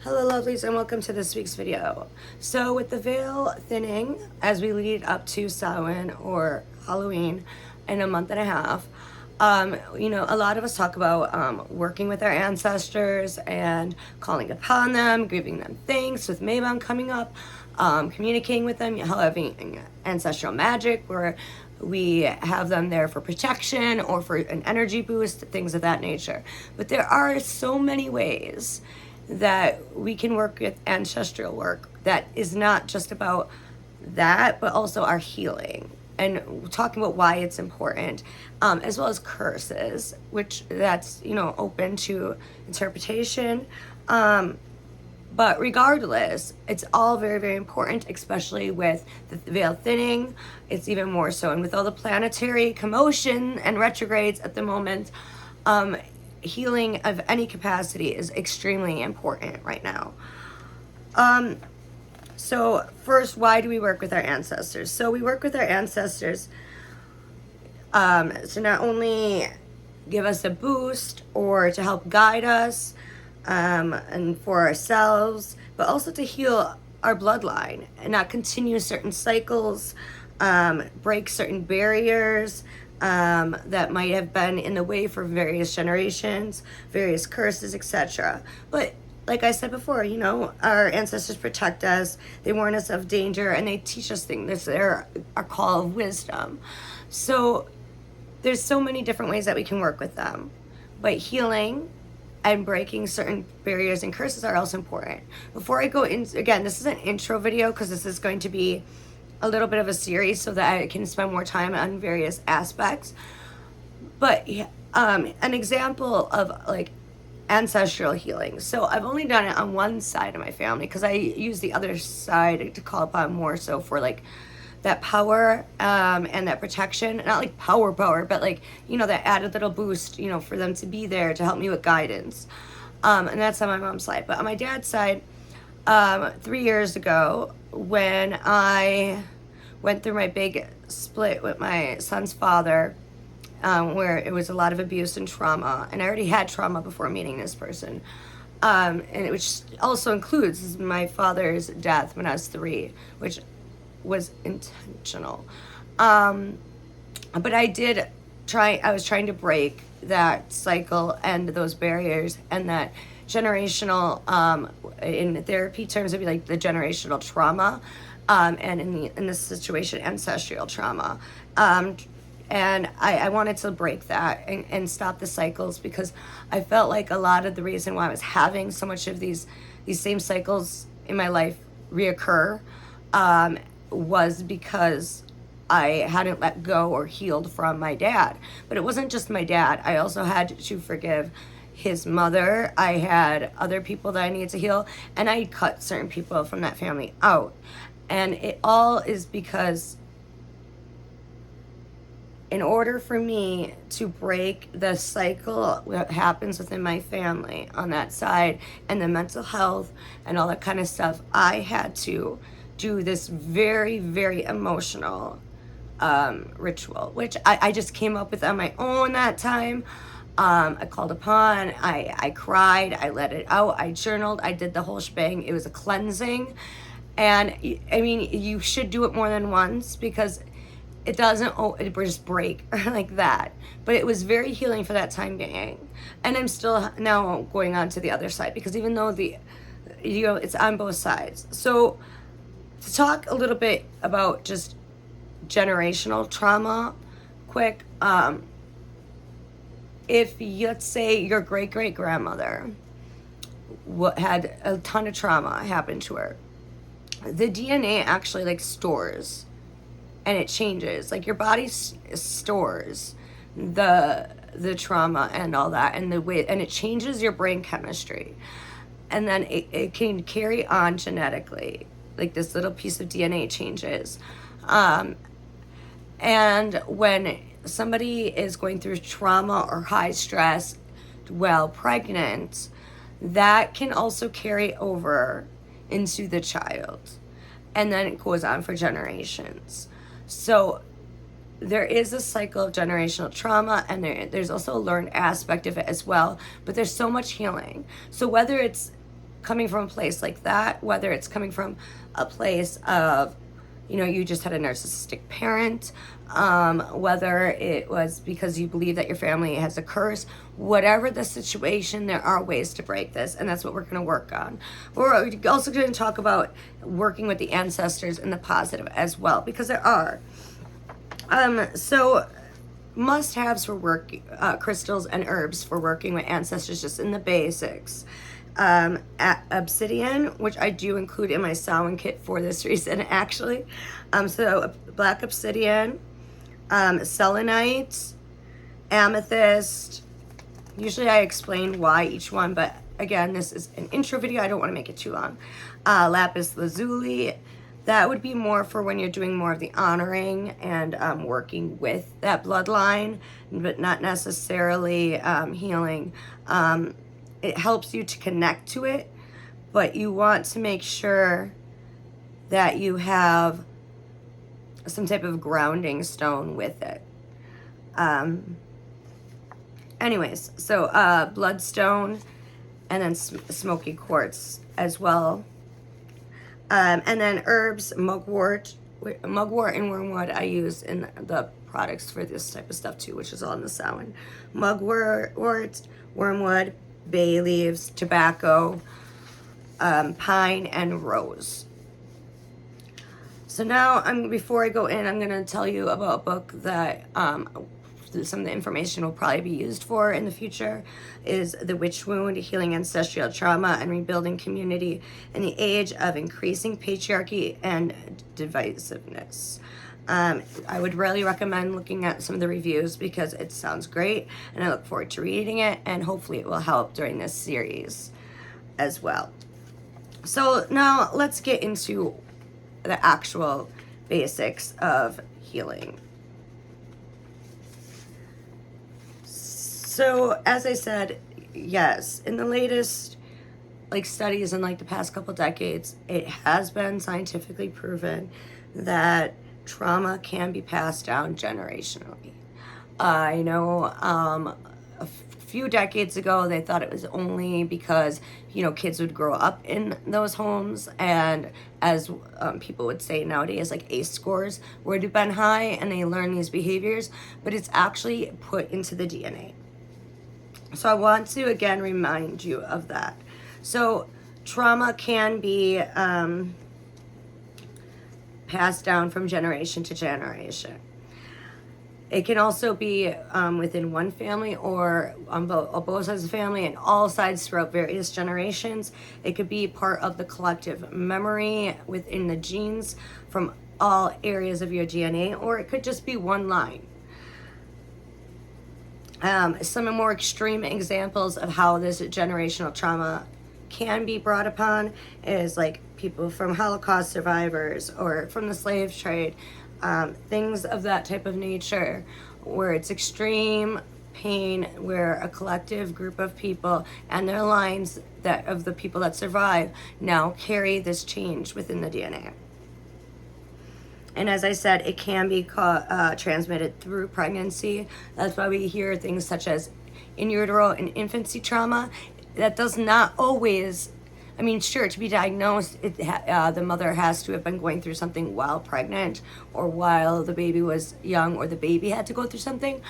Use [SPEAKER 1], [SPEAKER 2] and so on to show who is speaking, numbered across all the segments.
[SPEAKER 1] Hello lovelies and welcome to this week's video. So with the veil thinning as we lead up to Samhain or Halloween in a month and a half, a lot of us talk about working with our ancestors and calling upon them, giving them thanks with Maybound coming up, communicating with them, having ancestral magic where we have them there for protection or for an energy boost, things of that nature. But there are so many ways that we can work with ancestral work that is not just about that, but also our healing and talking about why it's important, as well as curses, which that's open to interpretation. But regardless, it's all very, very important, especially with the veil thinning. It's even more so, and with all the planetary commotion and retrogrades at the moment, healing of any capacity is extremely important right now. So first, why do we work with our ancestors? So we work with our ancestors to not only give us a boost or to help guide us and for ourselves, but also to heal our bloodline and not continue certain cycles, break certain barriers that might have been in the way for various generations, various curses, etc. But like I said before, our ancestors protect us, they warn us of danger, and they teach us things. They're our call of wisdom. So there's so many different ways that we can work with them. But healing and breaking certain barriers and curses are also important. Before I go in, again, this is an intro video because this is going to be a little bit of a series so that I can spend more time on various aspects. But an example of like ancestral healing. So I've only done it on one side of my family because I use the other side to call upon more so for like that power and that protection. Not like power, but like, that added little boost, for them to be there to help me with guidance. And that's on my mom's side. But on my dad's side, 3 years ago, when I went through my big split with my son's father, where it was a lot of abuse and trauma, and I already had trauma before meeting this person, and which also includes my father's death when I was 3, which was intentional. But I was trying to break that cycle and those barriers and that generational, in therapy terms, it'd be like the generational trauma, and in this situation, ancestral trauma. And I wanted to break that and stop the cycles because I felt like a lot of the reason why I was having so much of these same cycles in my life reoccur was because I hadn't let go or healed from my dad. But it wasn't just my dad. I also had to forgive his mother. I had other people that I needed to heal, and I cut certain people from that family out. And it all is because in order for me to break the cycle that happens within my family on that side and the mental health and all that kind of stuff, I had to do this very, very emotional ritual, which I just came up with on my own that time. I called upon, I cried, I let it out, I journaled, I did the whole shebang. It was a cleansing. And I mean, you should do it more than once because it doesn't it just break like that. But it was very healing for that time being. And I'm still now going on to the other side because even though it's on both sides. So to talk a little bit about just generational trauma quick, if let's say your great-great-grandmother had a ton of trauma happen to her, the DNA actually like stores and it changes, like your body stores the trauma and all that and the way, and it changes your brain chemistry, and then it can carry on genetically, like this little piece of DNA changes. And when somebody is going through trauma or high stress while pregnant, that can also carry over into the child, and then it goes on for generations. So there is a cycle of generational trauma, and there's also a learned aspect of it as well, but there's so much healing. So whether it's coming from a place like that, whether it's coming from a place of, you know, you just had a narcissistic parent, whether it was because you believe that your family has a curse, whatever the situation, there are ways to break this, and that's what we're going to work on. We're also going to talk about working with the ancestors in the positive as well, because there are. So must-haves for work, crystals and herbs for working with ancestors, just in the basics. Obsidian, which I do include in my Samhain kit for this reason, actually. So black obsidian, selenite, amethyst. Usually I explain why each one, but again, this is an intro video. I don't want to make it too long. Lapis lazuli. That would be more for when you're doing more of the honoring and working with that bloodline, but not necessarily healing. It helps you to connect to it, but you want to make sure that you have some type of grounding stone with it. Anyways, so bloodstone and then smoky quartz as well. And then herbs, mugwort and wormwood I use in the products for this type of stuff too, which is all in the Samhain. Mugwort, wormwood, bay leaves, tobacco, pine, and rose. So now, before I go in, I'm going to tell you about a book that some of the information will probably be used for in the future, is The Witch Wound, Healing Ancestral Trauma and Rebuilding Community in the Age of Increasing Patriarchy and Divisiveness. I would really recommend looking at some of the reviews because it sounds great, and I look forward to reading it, and hopefully it will help during this series as well. So now let's get into the actual basics of healing. So as I said, yes, in the latest studies in the past couple decades, it has been scientifically proven that trauma can be passed down generationally. I know a few decades ago they thought it was only because kids would grow up in those homes, and as people would say nowadays, ACE scores would have been high and they learn these behaviors, but it's actually put into the DNA. So I want to again remind you of that. So trauma can be passed down from generation to generation. It can also be within one family or on both sides of the family and all sides throughout various generations. It could be part of the collective memory within the genes from all areas of your DNA, or it could just be one line. Some more extreme examples of how this generational trauma can be brought upon is people from Holocaust survivors or from the slave trade, things of that type of nature, where it's extreme pain, where a collective group of people and their lines of the people that survive now carry this change within the DNA. And as I said, it can be transmitted through pregnancy. That's why we hear things such as in utero and infancy trauma. That does not always, sure, to be diagnosed, the mother has to have been going through something while pregnant or while the baby was young, or the baby had to go through something.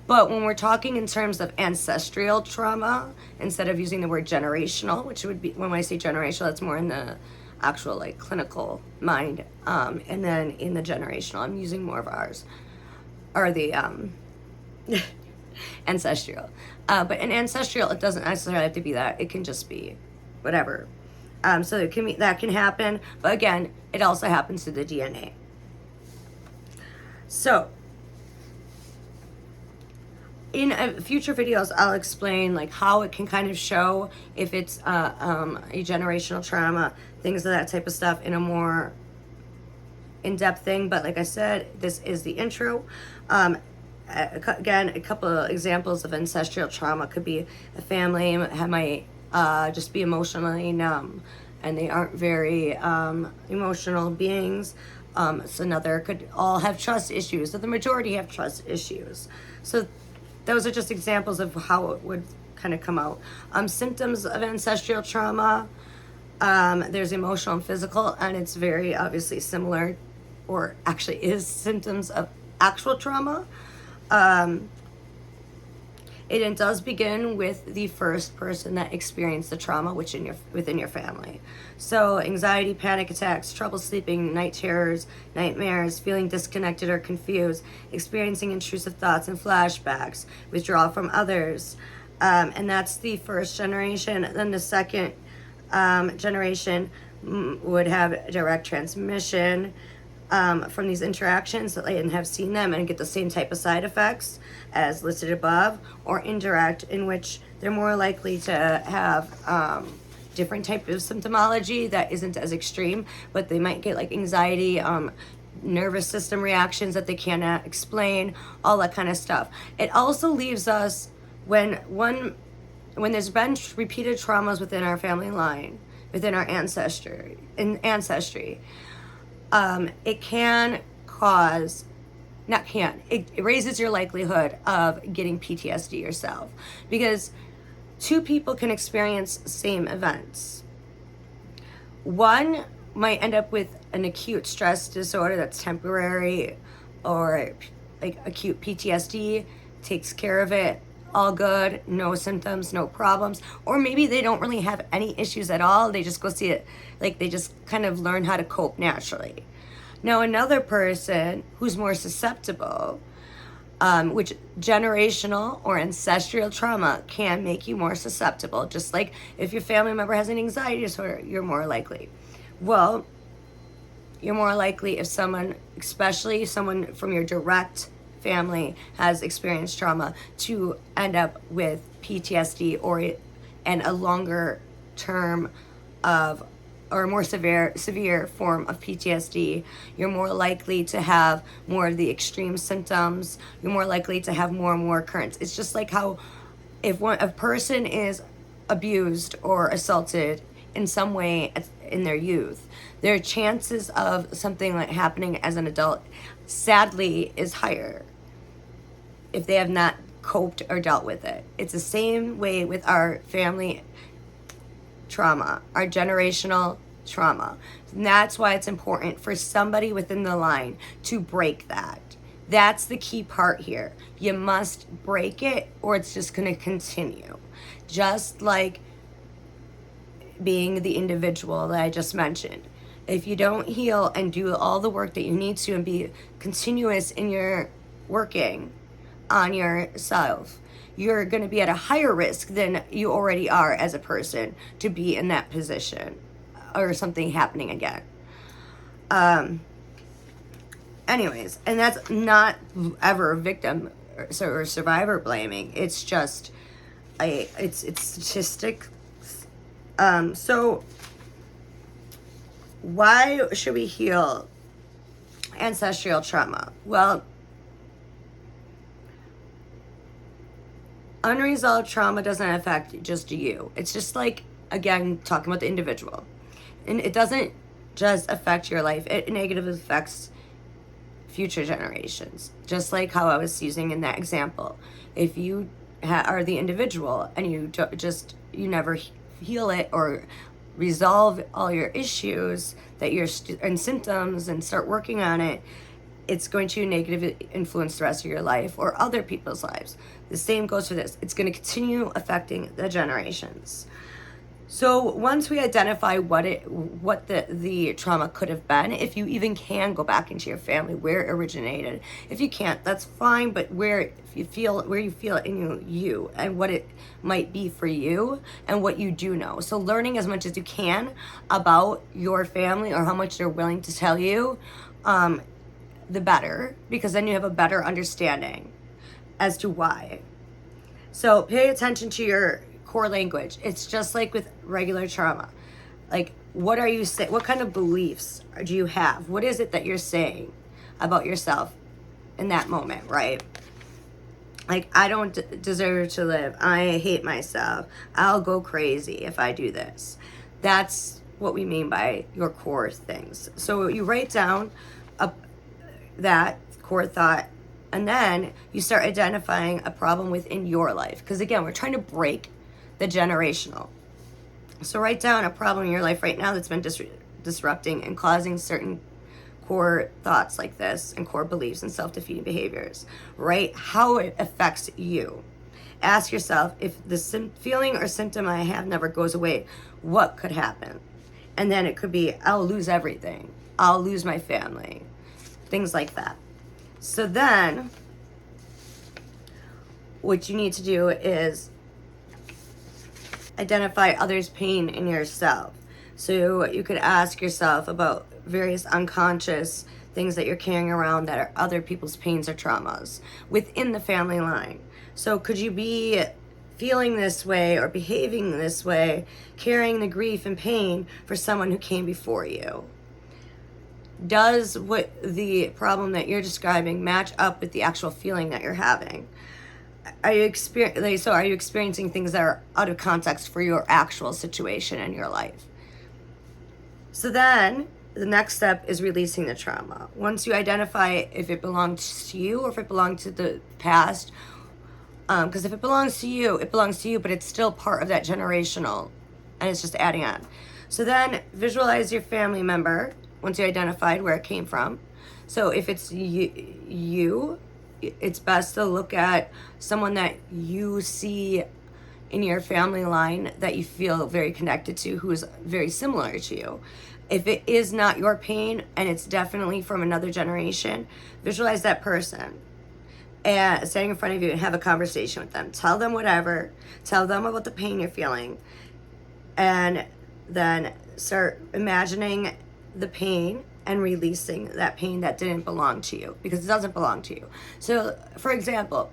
[SPEAKER 1] But when we're talking in terms of ancestral trauma, instead of using the word generational, which would be, when I say generational, it's more in the actual clinical mind, and then in the generational I'm using more of ours, or the ancestral, but in ancestral it doesn't necessarily have to be that. It can just be whatever. So it can be, that can happen, but again, it also happens to the DNA. So in future videos, I'll explain how it can kind of show if it's a generational trauma, things of that type of stuff, in a more in-depth thing. But like I said, this is the intro. Again, a couple of examples of ancestral trauma could be a family might just be emotionally numb, and they aren't very emotional beings. So another could all have trust issues, so the majority have trust issues. So those are just examples of how it would kind of come out. Symptoms of ancestral trauma, there's emotional and physical, and it's very obviously similar, or actually is symptoms of actual trauma. It does begin with the first person that experienced the trauma within your family. So anxiety, panic attacks, trouble sleeping, night terrors, nightmares, feeling disconnected or confused, experiencing intrusive thoughts and flashbacks, withdrawal from others. And that's the first generation. Then the second generation would have direct transmission from these interactions and have seen them and get the same type of side effects as listed above, or indirect, in which they're more likely to have different type of symptomology that isn't as extreme, but they might get like anxiety, nervous system reactions that they cannot explain, all that kind of stuff. It also leaves us when there's been repeated traumas within our family line, within our ancestry, it can cause, it raises your likelihood of getting PTSD yourself, because two people can experience same events. One might end up with an acute stress disorder that's temporary, or like acute PTSD, takes care of it, all good, no symptoms, no problems. Or maybe they don't really have any issues at all, they just go see it, like they just kind of learn how to cope naturally. Now another person who's more susceptible, which generational or ancestral trauma can make you more susceptible, just like if your family member has an anxiety disorder, you're more likely. Well, you're more likely if someone, especially someone from your direct family, has experienced trauma, to end up with PTSD and a longer term of, or a more severe form of PTSD. You're more likely to have more of the extreme symptoms. You're more likely to have more and more occurrence. It's just like how if a person is abused or assaulted in some way in their youth, their chances of something like happening as an adult, sadly, is higher if they have not coped or dealt with it. It's the same way with our family trauma, our generational trauma. And that's why it's important for somebody within the line to break that. That's the key part here. You must break it, or it's just going to continue. Just like being the individual that I just mentioned. If you don't heal and do all the work that you need to and be continuous in your working on yourself, you're going to be at a higher risk than you already are as a person to be in that position or something happening again. Anyways, and that's not ever victim or survivor blaming. It's just it's statistics. So why should we heal ancestral trauma? Well, unresolved trauma doesn't affect just you. It's just like, again, talking about the individual. And it doesn't just affect your life. It negatively affects future generations. Just like how I was using in that example. If you are the individual and you never heal it or resolve all your issues and symptoms and start working on it, it's going to negatively influence the rest of your life or other people's lives. The same goes for this. It's going to continue affecting the generations. So once we identify what the trauma could have been, if you even can go back into your family where it originated. If you can't, that's fine, but where you feel it in you and what it might be for you and what you do know. So learning as much as you can about your family, or how much they're willing to tell you, the better, because then you have a better understanding as to why. So pay attention to your core language. It's just like with regular trauma. Like, what are you saying? What kind of beliefs do you have? What is it that you're saying about yourself in that moment, right? Like, I don't deserve to live. I hate myself. I'll go crazy if I do this. That's what we mean by your core things. So you write down that core thought And then you start identifying a problem within your life. Because again, we're trying to break the generational. So write down a problem in your life right now that's been disrupting and causing certain core thoughts like this and core beliefs and self-defeating behaviors. Write how it affects you. Ask yourself, if the feeling or symptom I have never goes away, what could happen? And then it could be, I'll lose everything. I'll lose my family. Things like that. So then, what you need to do is identify others' pain in yourself. So you could ask yourself about various unconscious things that you're carrying around that are other people's pains or traumas within the family line. So could you be feeling this way or behaving this way, carrying the grief and pain for someone who came before you? Does what the problem that you're describing match up with the actual feeling that you're having? Are you experiencing things that are out of context for your actual situation in your life? So then the next step is releasing the trauma. Once you identify if it belongs to you or if it belonged to the past, because if it belongs to you, it belongs to you, but it's still part of that generational, and it's just adding on. So then visualize your family member once you identified where it came from. So if it's you, it's best to look at someone that you see in your family line that you feel very connected to, who is very similar to you. If it is not your pain and it's definitely from another generation, visualize that person and standing in front of you and have a conversation with them. Tell them whatever. Tell them about the pain you're feeling. And then start imagining the pain and releasing that pain that didn't belong to you, because it doesn't belong to you. So, for example,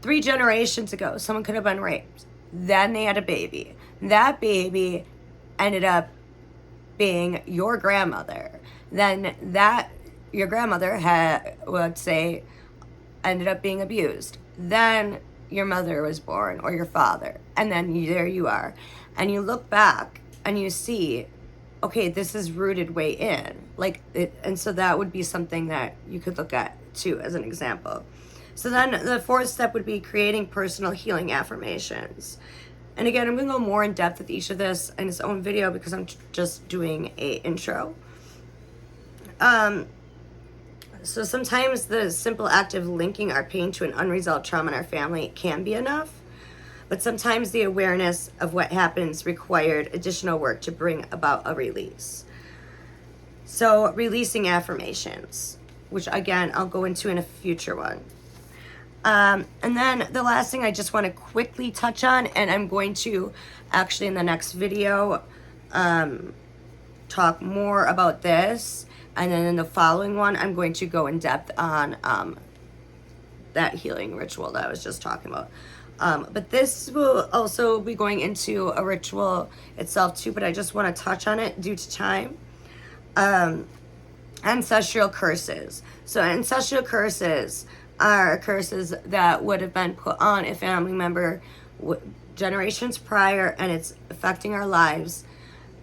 [SPEAKER 1] 3 generations ago, someone could have been raped. Then they had a baby. That baby ended up being your grandmother. Then your grandmother ended up being abused. Then your mother was born, or your father. And then there you are. And you look back and you see, okay, this is rooted way in. And so that would be something that you could look at too as an example. So then the 4th step would be creating personal healing affirmations. And again, I'm going to go more in depth with each of this in its own video because I'm just doing a intro. So sometimes the simple act of linking our pain to an unresolved trauma in our family can be enough. But sometimes the awareness of what happens required additional work to bring about a release. So releasing affirmations, which again, I'll go into in a future one. And then the last thing I just want to quickly touch on, and I'm going to actually in the next video talk more about this. And then in the following one, I'm going to go in depth on that healing ritual that I was just talking about. But this will also be going into a ritual itself too, but I just want to touch on it due to time. Ancestral curses. So ancestral curses are curses that would have been put on a family member generations prior, and it's affecting our lives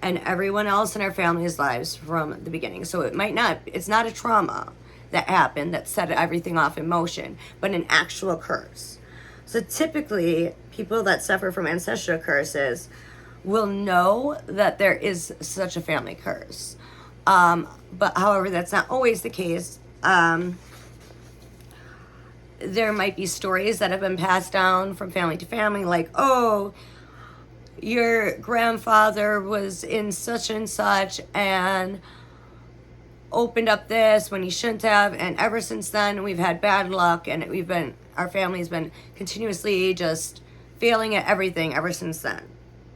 [SPEAKER 1] and everyone else in our family's lives from the beginning. So it's not a trauma that happened that set everything off in motion, but an actual curse. So typically, people that suffer from ancestral curses will know that there is such a family curse. But however, that's not always the case. There might be stories that have been passed down from family to family, like, oh, your grandfather was in such and such and opened up this when he shouldn't have, and ever since then we've had bad luck, and our family's been continuously just failing at everything ever since then.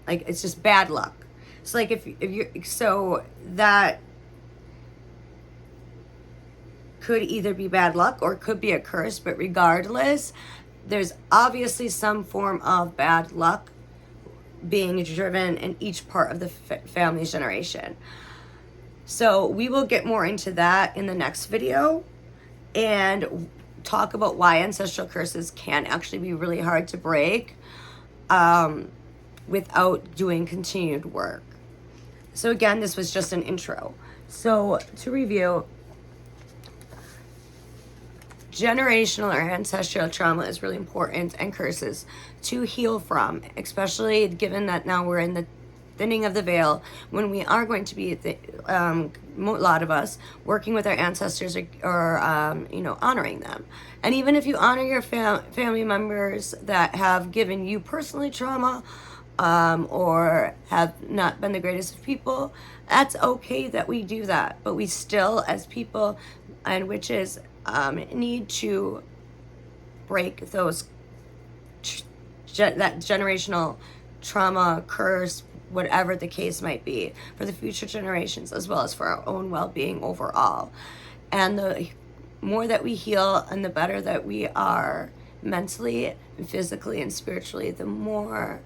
[SPEAKER 1] Like, it's just bad luck. So like so that could either be bad luck or it could be a curse, but regardless, there's obviously some form of bad luck being driven in each part of the family's generation. So we will get more into that in the next video and talk about why ancestral curses can actually be really hard to break without doing continued work. So again, this was just an intro. So to review, generational or ancestral trauma is really important, and curses to heal from, especially given that now we're in the thinning of the veil, when we are going to be, a lot of us, working with our ancestors, or honoring them. And even if you honor your family members that have given you personally trauma, or have not been the greatest of people, that's okay that we do that. But we still, as people and witches, need to break those that generational trauma, curse, whatever the case might be, for the future generations, as well as for our own well-being overall. And the more that we heal, and the better that we are mentally and physically and spiritually, the more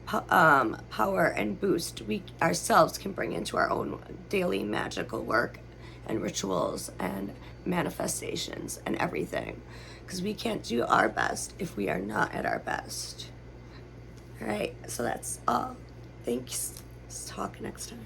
[SPEAKER 1] power and boost we ourselves can bring into our own daily magical work and rituals and manifestations and everything, because we can't do our best if we are not at our best. All right, so that's all. Thanks. Talk next time.